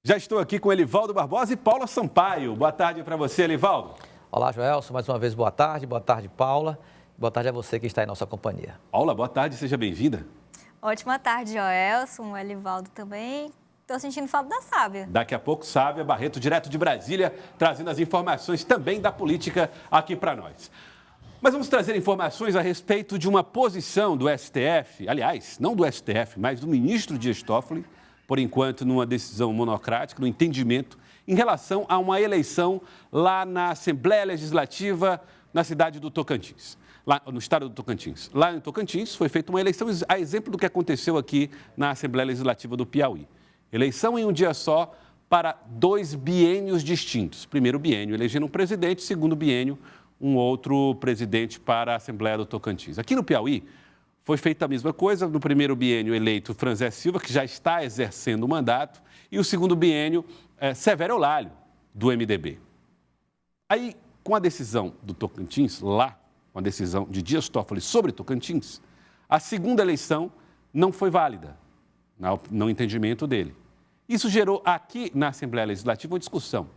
Já estou aqui com Elivaldo Barbosa e Paula Sampaio. Boa tarde para você, Elivaldo. Olá, Joelson. Mais uma vez, boa tarde. Boa tarde, Paula. Boa tarde a você que está em nossa companhia. Paula, boa tarde. Seja bem-vinda. Ótima tarde, Joelson, o Elivaldo também. Estou sentindo falta da Sávia. Daqui a pouco, Sávia Barreto, direto de Brasília, trazendo as informações também da política aqui para nós. Mas vamos trazer informações a respeito de uma posição do STF, aliás, não do STF, mas do ministro Dias Toffoli, por enquanto numa decisão monocrática, no entendimento, em relação a uma eleição lá na Assembleia Legislativa na cidade do Tocantins, lá no estado do Tocantins. Lá em Tocantins foi feita uma eleição, a exemplo do que aconteceu aqui na Assembleia Legislativa do Piauí. Eleição em um dia só para 2 biênios distintos. Primeiro biênio elegendo um presidente, segundo biênio um outro presidente para a Assembleia do Tocantins. Aqui no Piauí foi feita a mesma coisa, no primeiro biênio eleito Franzé Silva, que já está exercendo o mandato, e o segundo biênio Severo Eulálio, do MDB. Aí, com a decisão do Tocantins, lá, com a decisão de Dias Toffoli sobre Tocantins, a segunda eleição não foi válida, no entendimento dele. Isso gerou aqui na Assembleia Legislativa uma discussão.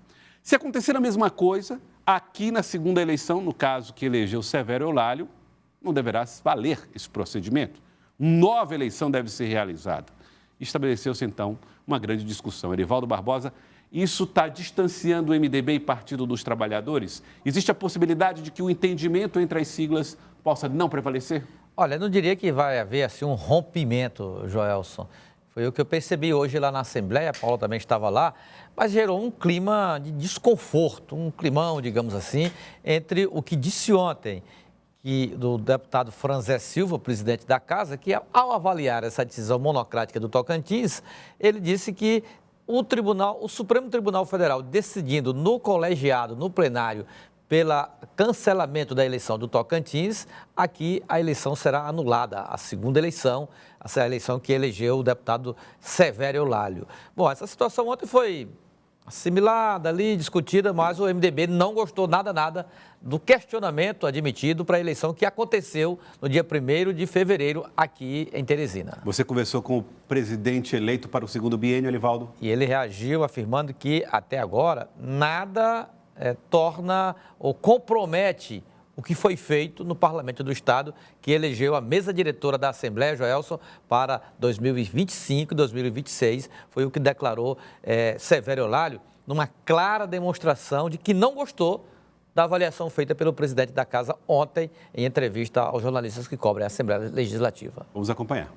Se acontecer a mesma coisa, aqui na segunda eleição, no caso que elegeu Severo Eulálio, não deverá valer esse procedimento. Nova eleição deve ser realizada. Estabeleceu-se, então, uma grande discussão. Elivaldo Barbosa, isso está distanciando o MDB e Partido dos Trabalhadores? Existe a possibilidade de que o entendimento entre as siglas possa não prevalecer? Olha, eu não diria que vai haver assim, um rompimento, Joelson. Foi o que eu percebi hoje lá na Assembleia, a Paula também estava lá, mas gerou um clima de desconforto, um climão, digamos assim, entre o que disse ontem do deputado Franzé Silva, presidente da Casa, que ao avaliar essa decisão monocrática do Tocantins, ele disse que o Supremo Tribunal Federal, decidindo no colegiado, no plenário, pelo cancelamento da eleição do Tocantins, aqui a eleição será anulada, a segunda eleição, essa eleição que elegeu o deputado Severo Eulálio. Bom, essa situação ontem foi assimilada ali, discutida, mas o MDB não gostou nada do questionamento admitido para a eleição que aconteceu no dia 1º de fevereiro aqui em Teresina. Você conversou com o presidente eleito para o segundo biênio, Elivaldo? E ele reagiu afirmando que até agora nada torna ou compromete o que foi feito no Parlamento do Estado, que elegeu a mesa diretora da Assembleia, Joelson, para 2025 e 2026. Foi o que declarou Severo Eulálio, numa clara demonstração de que não gostou da avaliação feita pelo presidente da Casa ontem, em entrevista aos jornalistas que cobrem a Assembleia Legislativa. Vamos acompanhar.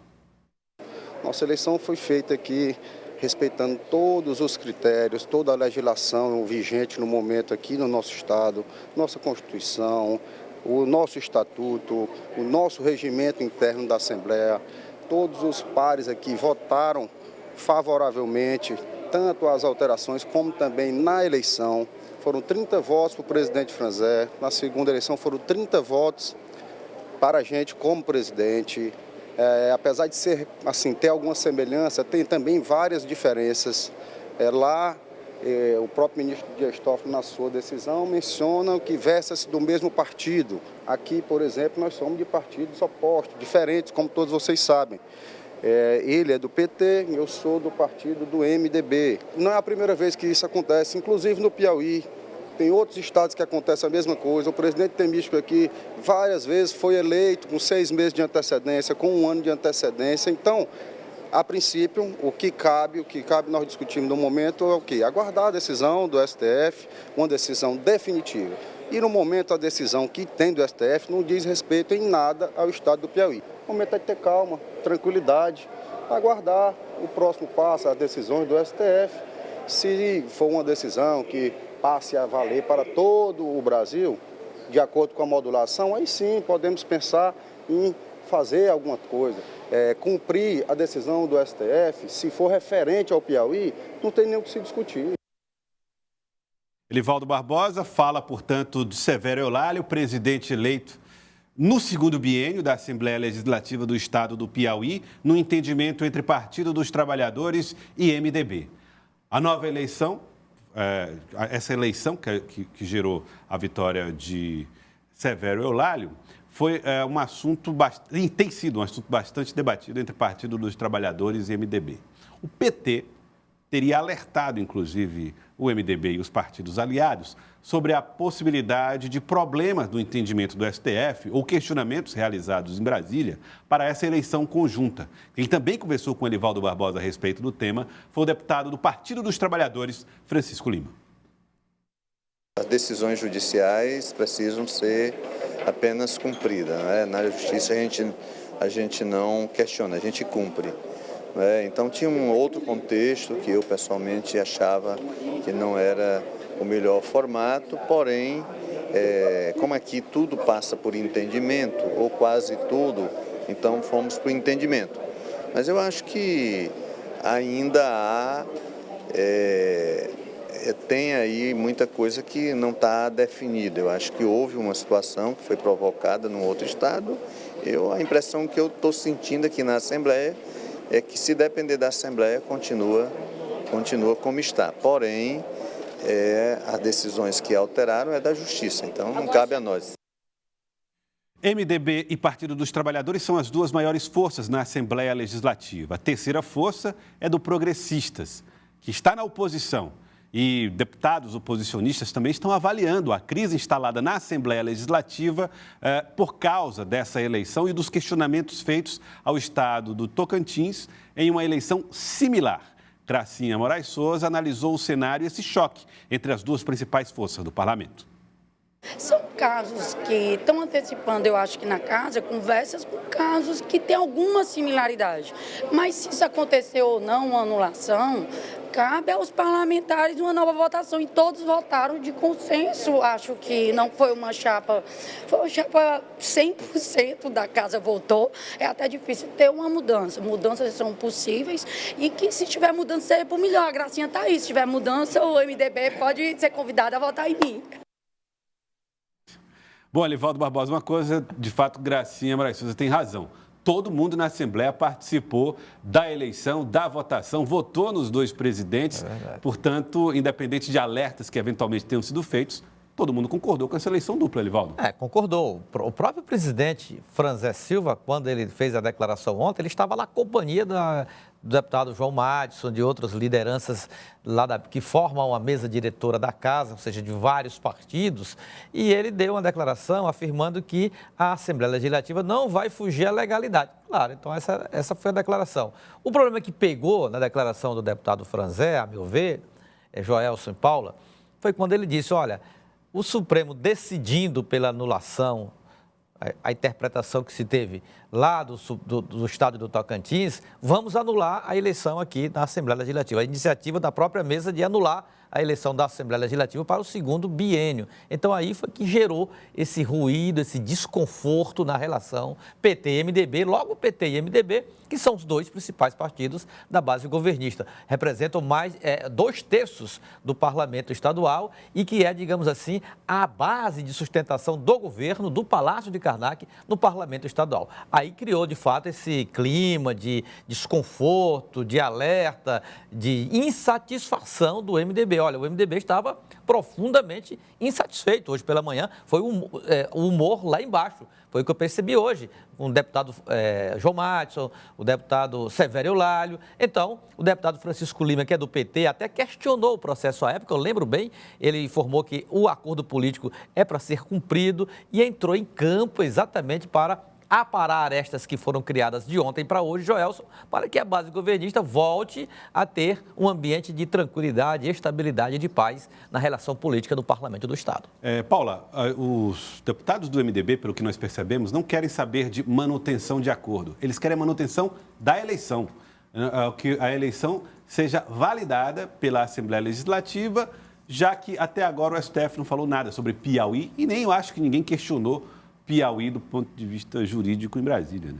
Nossa eleição foi feita aqui respeitando todos os critérios, toda a legislação vigente no momento aqui no nosso Estado, nossa Constituição, o nosso Estatuto, o nosso regimento interno da Assembleia. Todos os pares aqui votaram favoravelmente, tanto às alterações como também na eleição. Foram 30 votos para o presidente Franzé, na segunda eleição foram 30 votos para a gente como presidente. Apesar de ser, assim, ter alguma semelhança, tem também várias diferenças. O próprio ministro Dias Toffoli, na sua decisão, menciona que versa-se do mesmo partido. Aqui, por exemplo, nós somos de partidos opostos, diferentes, como todos vocês sabem. Ele é do PT, eu sou do partido do MDB. Não é a primeira vez que isso acontece, inclusive no Piauí. Tem outros estados que acontece a mesma coisa. O presidente Temístico aqui várias vezes foi eleito com 6 meses de antecedência, com 1 ano de antecedência. Então, a princípio, o que cabe nós discutimos no momento é o quê? Aguardar a decisão do STF, uma decisão definitiva. E no momento a decisão que tem do STF não diz respeito em nada ao estado do Piauí. O momento é ter calma, tranquilidade, aguardar o próximo passo, as decisões do STF. Se for uma decisão que passe a valer para todo o Brasil, de acordo com a modulação, aí sim podemos pensar em fazer alguma coisa, cumprir a decisão do STF. Se for referente ao Piauí, não tem nem o que se discutir. Elivaldo Barbosa fala, portanto, de Severo Eulálio, presidente eleito no segundo biênio da Assembleia Legislativa do Estado do Piauí, no entendimento entre Partido dos Trabalhadores e MDB. A nova eleição, essa eleição que gerou a vitória de Severo Eulálio, foi um assunto e tem sido um assunto bastante debatido entre Partido dos Trabalhadores e MDB. O PT teria alertado, inclusive, o MDB e os partidos aliados sobre a possibilidade de problemas no entendimento do STF ou questionamentos realizados em Brasília para essa eleição conjunta. Quem também conversou com Elivaldo Barbosa a respeito do tema foi o deputado do Partido dos Trabalhadores, Francisco Lima. As decisões judiciais precisam ser apenas cumpridas, né? Na justiça a gente não questiona, a gente cumpre. Então tinha um outro contexto que eu pessoalmente achava que não era o melhor formato, porém, como aqui tudo passa por entendimento, ou quase tudo, então fomos para o entendimento. Mas eu acho que ainda há, tem aí muita coisa que não está definida. Eu acho que houve uma situação que foi provocada num outro estado. A impressão que eu estou sentindo aqui na Assembleia é que, se depender da Assembleia, continua como está. Porém, as decisões que alteraram é da Justiça, então não cabe a nós. MDB e Partido dos Trabalhadores são as duas maiores forças na Assembleia Legislativa. A terceira força é do Progressistas, que está na oposição. E deputados oposicionistas também estão avaliando a crise instalada na Assembleia Legislativa por causa dessa eleição e dos questionamentos feitos ao estado do Tocantins em uma eleição similar. Gracinha Moraes Souza analisou o cenário e esse choque entre as duas principais forças do parlamento. São casos que estão antecipando, eu acho que na casa, conversas com casos que têm alguma similaridade. Mas se isso aconteceu ou não, uma anulação, cabe aos parlamentares uma nova votação. E todos votaram de consenso. Acho que não foi uma chapa, foi uma chapa 100% da casa votou. É até difícil ter uma mudança. Mudanças são possíveis e que, se tiver mudança, seja por melhor. A Gracinha está aí. Se tiver mudança, o MDB pode ser convidado a votar em mim. Bom, Elivaldo Barbosa, uma coisa, de fato, Gracinha Moraes Souza tem razão. Todo mundo na Assembleia participou da eleição, da votação, votou nos dois presidentes. Portanto, independente de alertas que eventualmente tenham sido feitos, todo mundo concordou com essa eleição dupla, Elivaldo. Concordou. O próprio presidente Franzé Silva, quando ele fez a declaração ontem, ele estava na companhia do deputado João Madison, de outras lideranças lá que formam a mesa diretora da casa, ou seja, de vários partidos, e ele deu uma declaração afirmando que a Assembleia Legislativa não vai fugir à legalidade. Claro, então essa foi a declaração. O problema que pegou na declaração do deputado Franzé, a meu ver, Joelson e Paula, foi quando ele disse, olha, o Supremo decidindo pela anulação, a interpretação que se teve lá do estado do Tocantins, vamos anular a eleição aqui na Assembleia Legislativa. A iniciativa da própria mesa de anular a eleição da Assembleia Legislativa para o segundo biênio. Então, aí foi que gerou esse ruído, esse desconforto na relação PT-MDB, logo PT e MDB, que são os dois principais partidos da base governista. Representam mais 2/3 do parlamento estadual e que é, digamos assim, a base de sustentação do governo, do Palácio de Karnak, no parlamento estadual. Aí criou, de fato, esse clima de desconforto, de alerta, de insatisfação do MDB. Olha, o MDB estava profundamente insatisfeito. Hoje pela manhã foi o humor lá embaixo. Foi o que eu percebi hoje, com o deputado João Madison, o deputado Severo Eulálio. Então, o deputado Francisco Lima, que é do PT, até questionou o processo à época, eu lembro bem, ele informou que o acordo político é para ser cumprido e entrou em campo exatamente para aparar arestas que foram criadas de ontem para hoje, Joelson, para que a base governista volte a ter um ambiente de tranquilidade, estabilidade e de paz na relação política do Parlamento do Estado. Paula, os deputados do MDB, pelo que nós percebemos, não querem saber de manutenção de acordo. Eles querem a manutenção da eleição, que a eleição seja validada pela Assembleia Legislativa, já que até agora o STF não falou nada sobre Piauí e nem eu acho que ninguém questionou Piauí do ponto de vista jurídico em Brasília, né?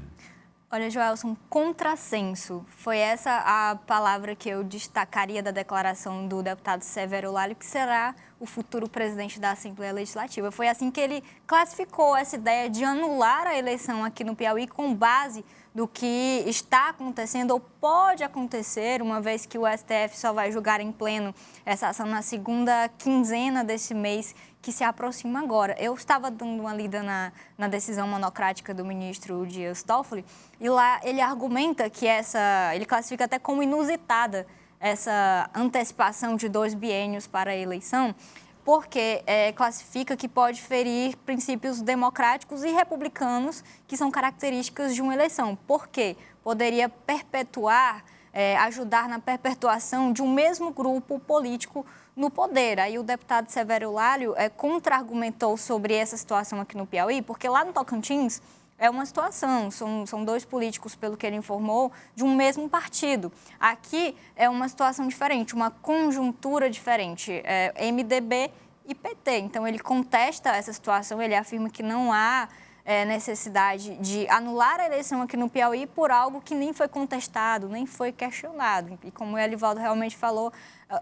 Olha, Joelson, contrassenso. Foi essa a palavra que eu destacaria da declaração do deputado Severo Eulálio, que será o futuro presidente da Assembleia Legislativa. Foi assim que ele classificou essa ideia de anular a eleição aqui no Piauí com base do que está acontecendo ou pode acontecer, uma vez que o STF só vai julgar em pleno essa ação na segunda quinzena desse mês que se aproxima agora. Eu estava dando uma lida na decisão monocrática do ministro Dias Toffoli e lá ele argumenta que ele classifica até como inusitada essa antecipação de 2 biênios para a eleição, porque classifica que pode ferir princípios democráticos e republicanos que são características de uma eleição. Por quê? Poderia perpetuar, ajudar na perpetuação de um mesmo grupo político no poder. Aí o deputado Severo Lálio contra-argumentou sobre essa situação aqui no Piauí, porque lá no Tocantins é uma situação, são 2 políticos, pelo que ele informou, de um mesmo partido. Aqui é uma situação diferente, uma conjuntura diferente, MDB e PT. Então, ele contesta essa situação, ele afirma que não há necessidade de anular a eleição aqui no Piauí por algo que nem foi contestado, nem foi questionado. E como o Elivaldo realmente falou,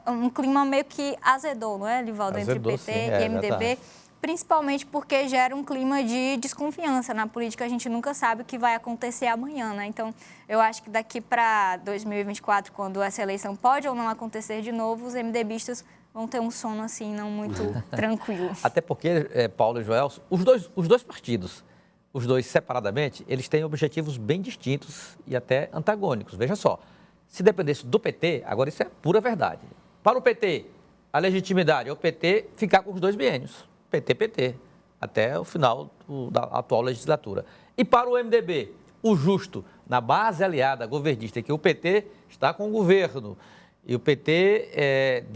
um clima meio que azedou, não é, Elivaldo, entre PT e MDB? Verdade. Principalmente porque gera um clima de desconfiança na política. A gente nunca sabe o que vai acontecer amanhã, né? Então, eu acho que daqui para 2024, quando essa eleição pode ou não acontecer de novo, os MDBistas vão ter um sono, assim, não muito tranquilo. Até porque, Paulo e Joel, os dois partidos, os dois separadamente, eles têm objetivos bem distintos e até antagônicos. Veja só, se dependesse do PT, agora isso é pura verdade. Para o PT, a legitimidade é o PT ficar com os 2 biênios. PT, até o final da atual legislatura. E para o MDB, o justo, na base aliada governista, é que o PT está com o governo e o PT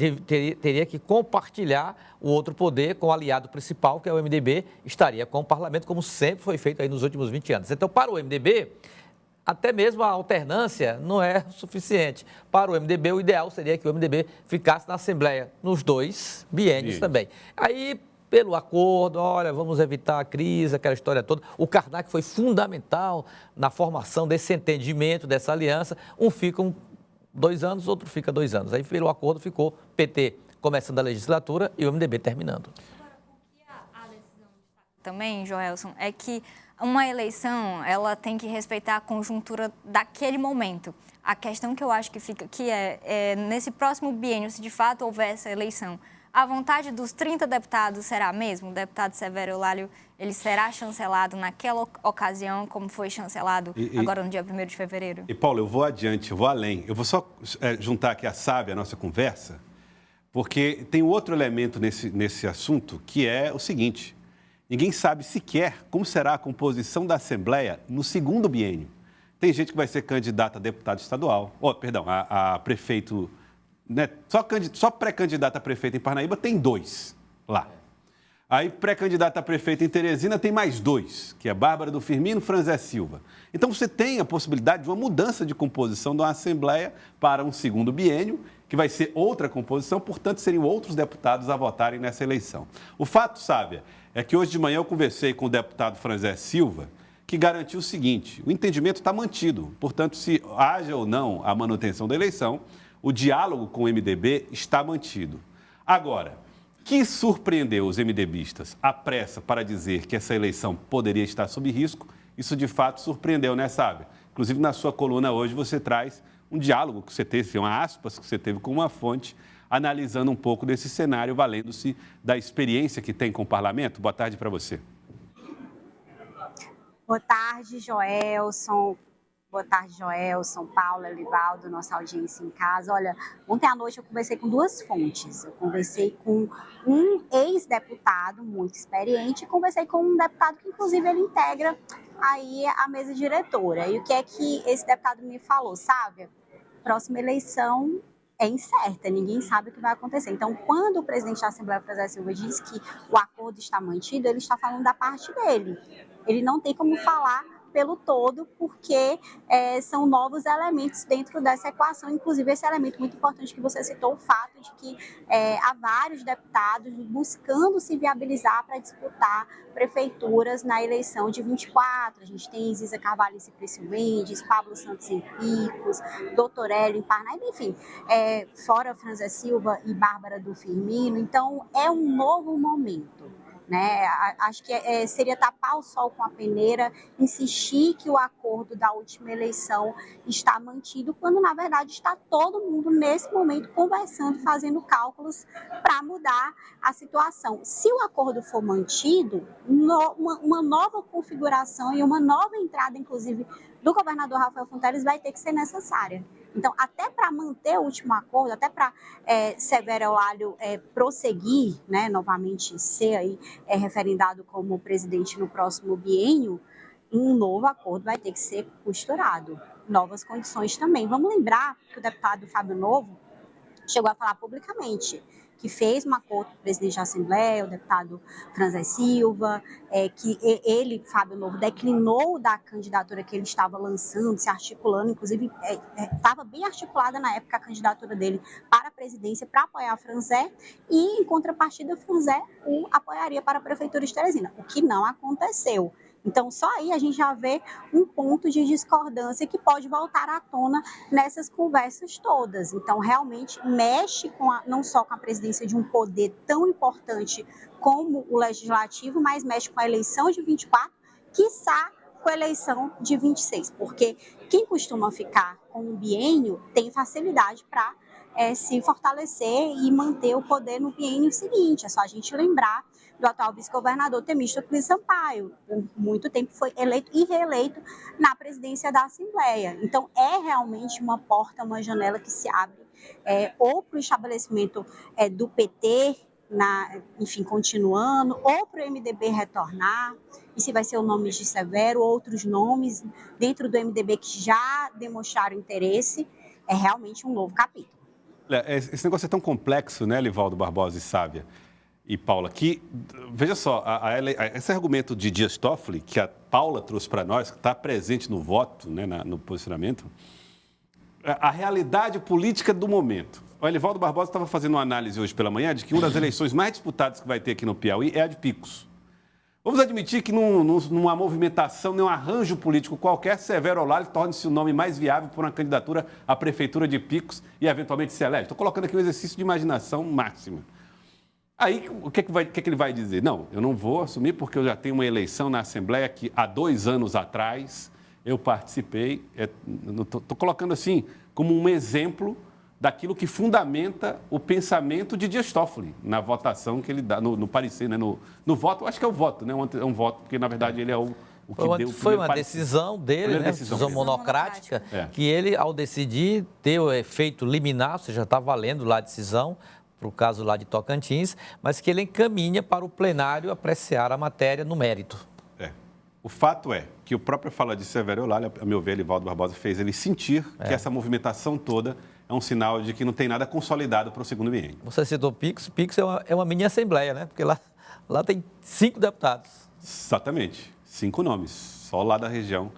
teria que compartilhar o outro poder com o aliado principal, que é o MDB, estaria com o parlamento, como sempre foi feito aí nos últimos 20 anos. Então, para o MDB, até mesmo a alternância não é suficiente. Para o MDB, o ideal seria que o MDB ficasse na Assembleia nos 2 biênios também. Aí, pelo acordo, olha, vamos evitar a crise, aquela história toda. O Karnak foi fundamental na formação desse entendimento, dessa aliança. Um fica 2 anos, outro fica 2 anos. Aí, pelo acordo, ficou PT começando a legislatura e o MDB terminando. Agora, o que a decisão também, Joelson, é que uma eleição, ela tem que respeitar a conjuntura daquele momento. A questão que eu acho que fica aqui nesse próximo biênio, se de fato houver essa eleição, a vontade dos 30 deputados será mesmo? O deputado Severo Lálio, ele será chancelado naquela ocasião, como foi chancelado agora no dia 1º de fevereiro? E, Paulo, eu vou adiante, eu vou além. Eu vou só juntar aqui a Sábia, a nossa conversa, porque tem outro elemento nesse assunto, que é o seguinte: ninguém sabe sequer como será a composição da Assembleia no 2º biênio. Tem gente que vai ser candidata a deputado estadual, a prefeito... Né? Só pré-candidato a prefeito em Parnaíba tem 2 lá. Aí, pré-candidato a prefeito em Teresina tem mais 2, que é Bárbara do Firmino e Franzé Silva. Então, você tem a possibilidade de uma mudança de composição de uma Assembleia para um 2º biênio, que vai ser outra composição, portanto, seriam outros deputados a votarem nessa eleição. O fato, Sábia, é que hoje de manhã eu conversei com o deputado Franzé Silva, que garantiu o seguinte: o entendimento está mantido. Portanto, se haja ou não a manutenção da eleição, o diálogo com o MDB está mantido. Agora, que surpreendeu os MDBistas a pressa para dizer que essa eleição poderia estar sob risco, isso de fato surpreendeu, né, Sábia? Inclusive, na sua coluna hoje, você traz um diálogo que você teve, uma aspas que você teve com uma fonte, analisando um pouco desse cenário, valendo-se da experiência que tem com o parlamento. Boa tarde para você. Boa tarde, Joelson. Boa tarde, Joelson, Paulo, Elivaldo, nossa audiência em casa. Olha, ontem à noite eu conversei com 2 fontes. Eu conversei com um ex-deputado muito experiente e conversei com um deputado que, inclusive, ele integra aí a mesa diretora. E o que é que esse deputado me falou? Sabe, próxima eleição é incerta, ninguém sabe o que vai acontecer. Então, quando o presidente da Assembleia, Franzé Silva, diz que o acordo está mantido, ele está falando da parte dele. Ele não tem como falar pelo todo, porque são novos elementos dentro dessa equação, inclusive esse elemento muito importante que você citou, o fato de que há vários deputados buscando se viabilizar para disputar prefeituras na eleição de 24. A gente tem Ziza Carvalho em Cipricio Mendes, Pablo Santos em Picos, Doutor Hélio em Parnaíba, enfim, fora Franzé Silva e Bárbara do Firmino. Então, é um novo momento. Né? Acho que seria tapar o sol com a peneira, insistir que o acordo da última eleição está mantido, quando na verdade está todo mundo nesse momento conversando, fazendo cálculos para mudar a situação. Se o acordo for mantido, uma nova configuração e uma nova entrada, inclusive, do governador Rafael Fonteles vai ter que ser necessária. Então, até para manter o último acordo, até para Severo Eulálio prosseguir, né, novamente ser aí, referendado como presidente no próximo biênio, um novo acordo vai ter que ser costurado. Novas condições também. Vamos lembrar que o deputado Fábio Novo chegou a falar publicamente que fez um acordo com o presidente da Assembleia, o deputado Franzé Silva, que ele, Fábio Novo, declinou da candidatura que ele estava lançando, se articulando, inclusive estava bem articulada na época a candidatura dele para a presidência, para apoiar a Franzé, e em contrapartida, Franzé o apoiaria para a Prefeitura de Teresina, o que não aconteceu. Então, só aí a gente já vê um ponto de discordância que pode voltar à tona nessas conversas todas. Então, realmente mexe não só com a presidência de um poder tão importante como o legislativo, mas mexe com a eleição de 24, quiçá com a eleição de 26, porque quem costuma ficar com um biênio tem facilidade para se fortalecer e manter o poder no biênio seguinte. É só a gente lembrar do atual vice-governador Temístocles Sampaio, por muito tempo foi eleito e reeleito na presidência da Assembleia. Então, é realmente uma porta, uma janela que se abre ou para o estabelecimento do PT, enfim, continuando, ou para o MDB retornar, e se vai ser o nome de Severo, outros nomes dentro do MDB que já demonstraram interesse, é realmente um novo capítulo. Esse negócio é tão complexo, né, Livaldo Barbosa e Sávia e Paula, que, veja só, esse argumento de Dias Toffoli, que a Paula trouxe para nós, que está presente no voto, né, no posicionamento, a realidade política do momento. O Livaldo Barbosa estava fazendo uma análise hoje pela manhã de que uma das eleições mais disputadas que vai ter aqui no Piauí é a de Picos. Vamos admitir que numa movimentação, num arranjo político qualquer, Severo Eulálio torne-se o nome mais viável para uma candidatura à prefeitura de Picos e eventualmente se elege. Estou colocando aqui um exercício de imaginação máxima. Aí, o que ele vai dizer? Não, eu não vou assumir porque eu já tenho uma eleição na Assembleia que há 2 anos atrás eu participei. Estou colocando assim como um exemplo daquilo que fundamenta o pensamento de Dias Toffoli na votação que ele dá, no parecer, né? No voto, acho que é o voto, né? É um voto, porque na verdade ele é o que deu. Foi uma decisão dele, né? Decisão monocrática, que ele, ao decidir ter o efeito liminar, ou seja, está valendo lá a decisão, para o caso lá de Tocantins, mas que ele encaminha para o plenário apreciar a matéria no mérito. O fato é que o próprio fala de Severo Eulálio, a meu ver, Livaldo Barbosa fez ele sentir que essa movimentação toda é um sinal de que não tem nada consolidado para o segundo biênio. Você citou Picos, Picos é uma mini assembleia, né? Porque lá tem 5 deputados. Exatamente, 5 nomes, só lá da região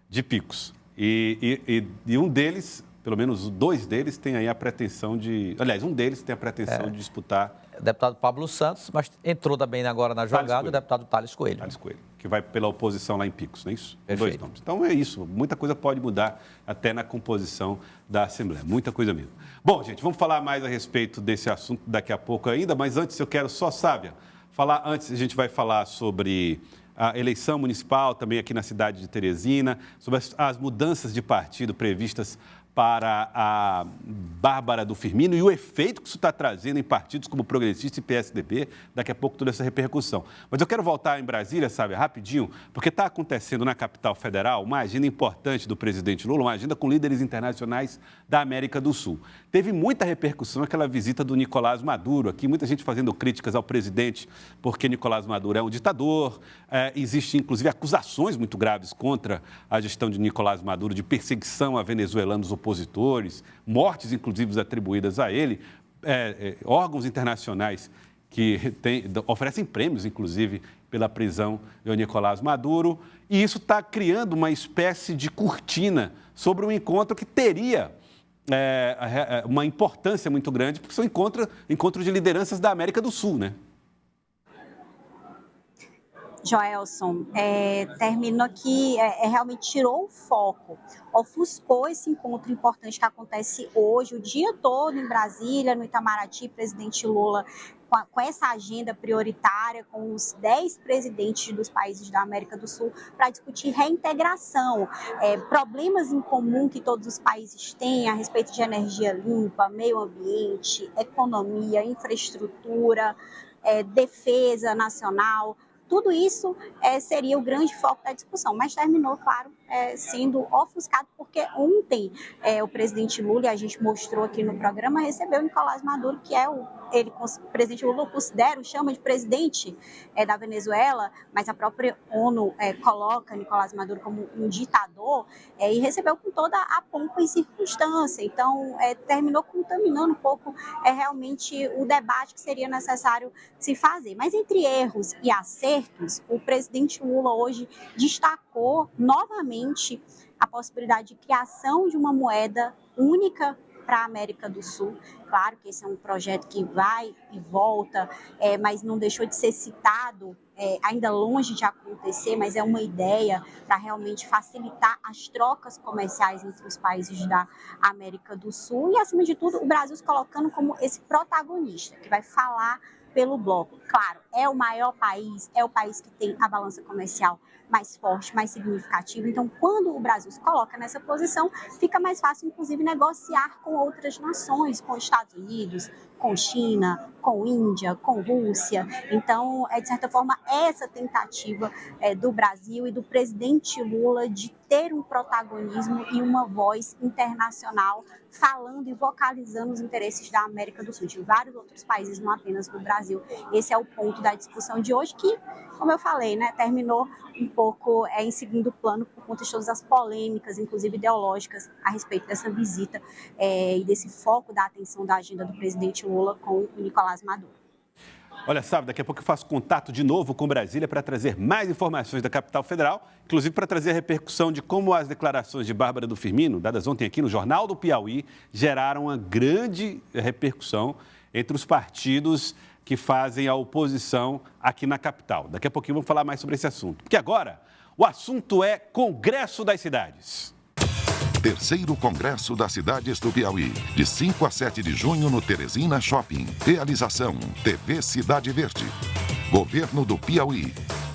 de Picos. E um deles, pelo menos 2 deles, tem aí a pretensão de... Aliás, um deles tem a pretensão de disputar... O deputado Pablo Santos, mas entrou também agora na jogada o deputado Thales Coelho. Thales Coelho, que vai pela oposição lá em Picos, não é isso? Perfeito. 2 nomes. Então é isso, muita coisa pode mudar até na composição da Assembleia, muita coisa mesmo. Bom, gente, vamos falar mais a respeito desse assunto daqui a pouco ainda, mas antes eu quero só, Sávia, antes a gente vai falar sobre a eleição municipal também aqui na cidade de Teresina, sobre as mudanças de partido previstas para a Bárbara do Firmino e o efeito que isso está trazendo em partidos como Progressista e PSDB, daqui a pouco toda essa repercussão. Mas eu quero voltar em Brasília, sabe, rapidinho, porque está acontecendo na capital federal uma agenda importante do presidente Lula, uma agenda com líderes internacionais da América do Sul. Teve muita repercussão aquela visita do Nicolás Maduro aqui, muita gente fazendo críticas ao presidente porque Nicolás Maduro é um ditador, existem inclusive acusações muito graves contra a gestão de Nicolás Maduro de perseguição a venezuelanos opositores, mortes inclusive atribuídas a ele, órgãos internacionais que oferecem prêmios, inclusive, pela prisão de Nicolás Maduro, e isso está criando uma espécie de cortina sobre um encontro que teria uma importância muito grande, porque são encontros de lideranças da América do Sul, né? Joelson, terminou que realmente tirou o foco, ofuscou esse encontro importante que acontece hoje, o dia todo em Brasília, no Itamaraty, presidente Lula, com essa agenda prioritária, com os 10 presidentes dos países da América do Sul, para discutir reintegração, problemas em comum que todos os países têm a respeito de energia limpa, meio ambiente, economia, infraestrutura, defesa nacional. Tudo isso seria o grande foco da discussão, mas terminou, claro, sendo ofuscado, porque ontem o presidente Lula, e a gente mostrou aqui no programa, recebeu o Nicolás Maduro, que é o presidente Lula chama de presidente da Venezuela, mas a própria ONU coloca Nicolás Maduro como um ditador, e recebeu com toda a pompa e circunstância. Então, terminou contaminando um pouco realmente o debate que seria necessário se fazer. Mas entre erros e acertos, o presidente Lula hoje destacou novamente a possibilidade de criação de uma moeda única para a América do Sul. Claro que esse é um projeto que vai e volta, mas não deixou de ser citado, ainda longe de acontecer, mas é uma ideia para realmente facilitar as trocas comerciais entre os países da América do Sul e, acima de tudo, o Brasil se colocando como esse protagonista que vai falar pelo bloco. Claro, é o maior país, é o país que tem a balança comercial mais forte, mais significativa. Então, quando o Brasil se coloca nessa posição, fica mais fácil, inclusive, negociar com outras nações, com Estados Unidos, com China, com Índia, com Rússia. Então, de certa forma, essa tentativa do Brasil e do presidente Lula de ter um protagonismo e uma voz internacional falando e vocalizando os interesses da América do Sul, de vários outros países, não apenas do Brasil. Esse é o ponto da discussão de hoje, que, como eu falei, terminou um pouco em segundo plano por conta de todas as polêmicas, inclusive ideológicas, a respeito dessa visita e desse foco da atenção da agenda do presidente Lula com o Nicolás Maduro. Olha, sabe, daqui a pouco eu faço contato de novo com Brasília para trazer mais informações da capital federal, inclusive para trazer a repercussão de como as declarações de Bárbara do Firmino, dadas ontem aqui no Jornal do Piauí, geraram uma grande repercussão entre os partidos que fazem a oposição aqui na capital. Daqui a pouquinho vamos falar mais sobre esse assunto, porque agora o assunto é Congresso das Cidades. Terceiro Congresso das Cidades do Piauí, de 5 a 7 de junho no Teresina Shopping. Realização TV Cidade Verde. Governo do Piauí,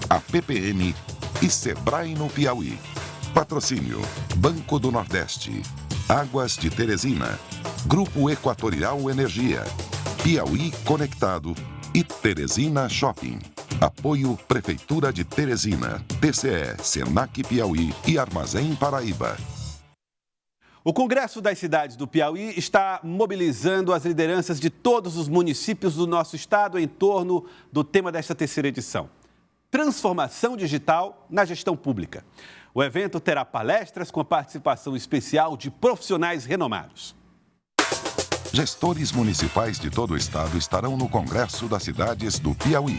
a PPM e Sebrae no Piauí. Patrocínio Banco do Nordeste, Águas de Teresina, Grupo Equatorial Energia, Piauí Conectado e Teresina Shopping. Apoio Prefeitura de Teresina, TCE, Senac Piauí e Armazém Paraíba. O Congresso das Cidades do Piauí está mobilizando as lideranças de todos os municípios do nosso estado em torno do tema desta terceira edição: transformação digital na gestão pública. O evento terá palestras com a participação especial de profissionais renomados. Gestores municipais de todo o estado estarão no Congresso das Cidades do Piauí.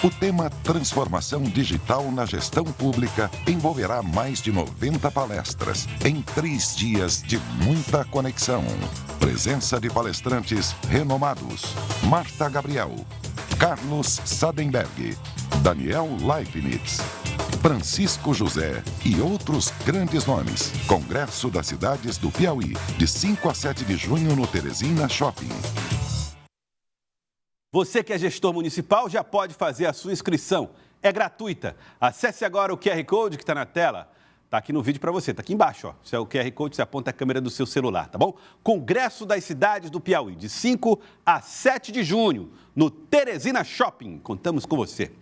O tema Transformação Digital na Gestão Pública envolverá mais de 90 palestras em 3 dias de muita conexão. Presença de palestrantes renomados: Marta Gabriel, Carlos Sadenberg, Daniel Leibniz, Francisco José e outros grandes nomes. Congresso das Cidades do Piauí, de 5 a 7 de junho no Teresina Shopping. Você que é gestor municipal já pode fazer a sua inscrição. É gratuita. Acesse agora o QR Code que está na tela. Está aqui no vídeo para você, está aqui embaixo. Isso é o QR Code, você aponta a câmera do seu celular, tá bom? Congresso das Cidades do Piauí, de 5 a 7 de junho, no Teresina Shopping. Contamos com você.